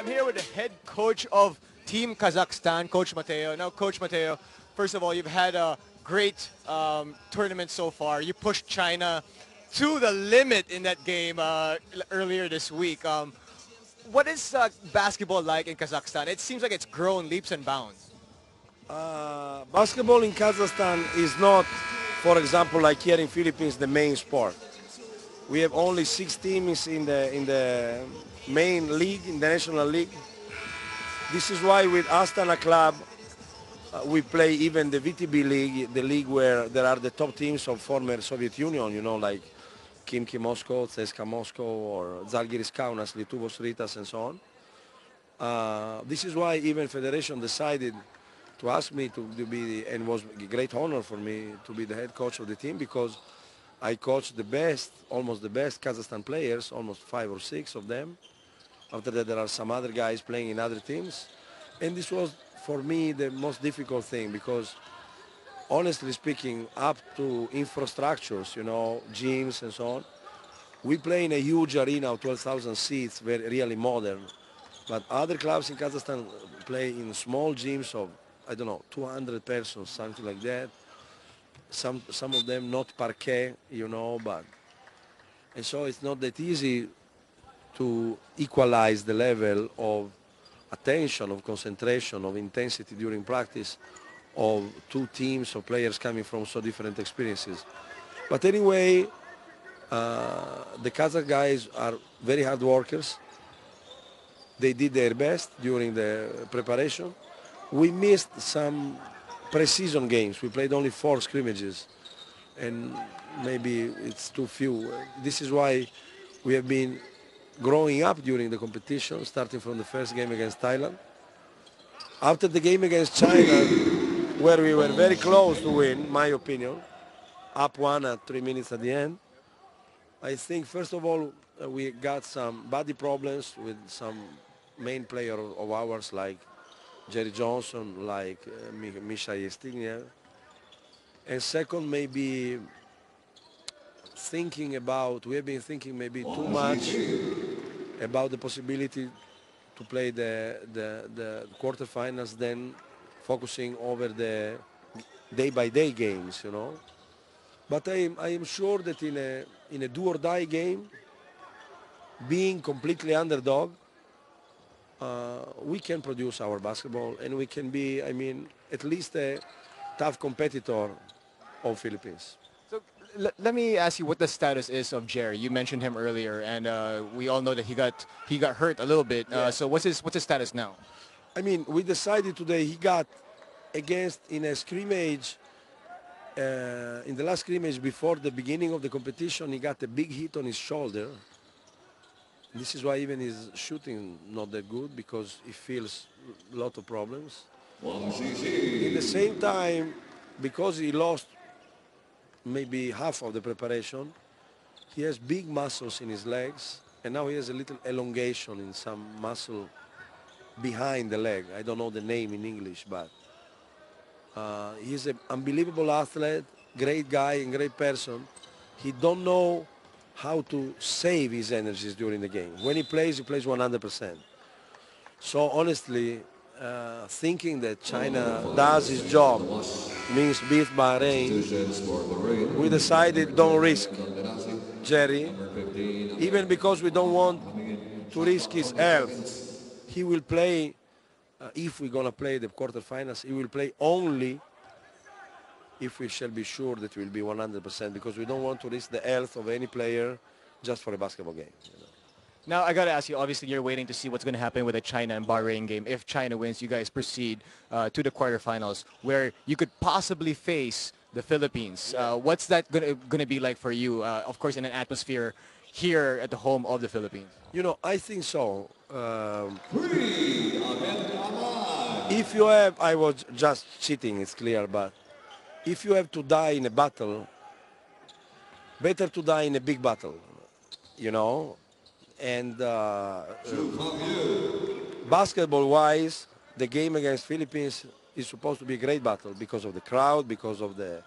I'm here with the head coach of Team Kazakhstan, Coach Matteo. Now, Coach Matteo, first of all, you've had a great tournament so far. You pushed China to the limit in that game earlier this week. What is basketball like in Kazakhstan? It seems like it's grown leaps and bounds. Basketball in Kazakhstan is not, for example, like here in Philippines, the main sport. We have only 6 teams in the main league, in the national league. This is why with Astana Club, we play even the VTB league, the league where there are the top teams of former Soviet Union, you know, like Khimki Moscow, CSKA Moscow, or Zalgiris Kaunas, Lietuvos Rytas, and so on. This is why even Federation decided to ask me to be, and was a great honor for me to be the head coach of the team, because I coached the best, almost the best Kazakhstan players, almost 5 or 6 of them. After that, there are some other guys playing in other teams. And this was, for me, the most difficult thing, because honestly speaking, up to infrastructures, you know, gyms and so on, we play in a huge arena of 12,000 seats, very really modern. But other clubs in Kazakhstan play in small gyms of, I don't know, 200 persons, something like that. Some of them not parquet, you know, and so it's not that easy to equalize the level of attention, of concentration, of intensity during practice of 2 teams of players coming from so different experiences. But anyway, the Kazakh guys are very hard workers. They did their best during the preparation. We missed some pre-season games. We played only 4 scrimmages, and maybe it's too few. This is why we have been growing up during the competition, starting from the first game against Thailand. After the game against China, where we were very close to win, my opinion, up 1 at 3 minutes at the end, I think first of all we got some body problems with some main player of ours, like Jerry Johnson, like Misha Yestigniev. And second, maybe we have been thinking maybe too much about the possibility to play the quarterfinals, then focusing over the day-by-day games, you know. But I am sure that in a do-or-die game, being completely underdog, we can produce our basketball, and we can be, I mean, at least a tough competitor of Philippines. So let me ask you what the status is of Jerry. You mentioned him earlier, and we all know that he got hurt a little bit. Yeah. So what's his status now? I mean, we decided today he got in a scrimmage, in the last scrimmage before the beginning of the competition, he got a big hit on his shoulder. This is why even his shooting not that good, because he feels a lot of problems. In the same time, because he lost maybe half of the preparation, he has big muscles in his legs, and now he has a little elongation in some muscle behind the leg. I don't know the name in English, but he's an unbelievable athlete, great guy and great person. He don't know how to save his energies during the game. When he plays 100%. So honestly, thinking that China does his job means beat Bahrain, we decided don't risk Jerry, even because we don't want to risk his health. He will play, if we're going to play the quarterfinals, he will play only if we shall be sure that we'll be 100%, because we don't want to risk the health of any player just for a basketball game. You know. Now, I got to ask you, obviously you're waiting to see what's going to happen with the China and Bahrain game. If China wins, you guys proceed to the quarterfinals, where you could possibly face the Philippines. What's that going to be like for you, of course, in an atmosphere here at the home of the Philippines? You know, I think so. If you have, I was just cheating, it's clear, but if you have to die in a battle, better to die in a big battle, you know. And basketball-wise, the game against Philippines is supposed to be a great battle because of the crowd, because of the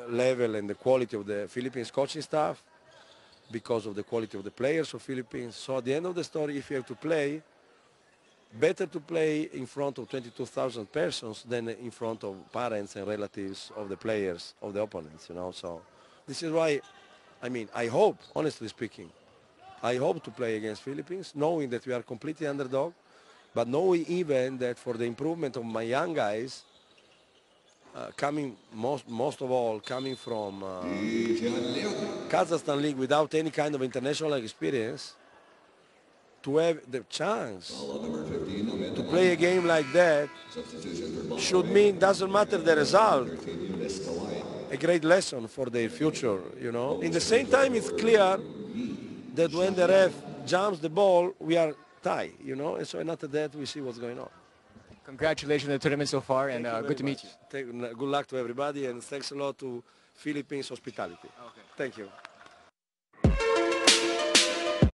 level and the quality of the Philippines coaching staff, because of the quality of the players of Philippines. So at the end of the story, if you have to play, better to play in front of 22,000 persons than in front of parents and relatives of the players, of the opponents, you know. So this is why, I mean, I hope, honestly speaking, I hope to play against Philippines, knowing that we are completely underdog, but knowing even that for the improvement of my young guys, coming most of all coming from Kazakhstan league without any kind of international experience, to have the chance to play a game like that should mean, doesn't matter the result, a great lesson for their future, you know. In the same time, it's clear that when the ref jumps the ball, we are tied, you know, and so after that we see what's going on. Congratulations on the tournament so far, and good to meet you. Good luck to everybody, and thanks a lot to Philippines hospitality. Okay. Thank you.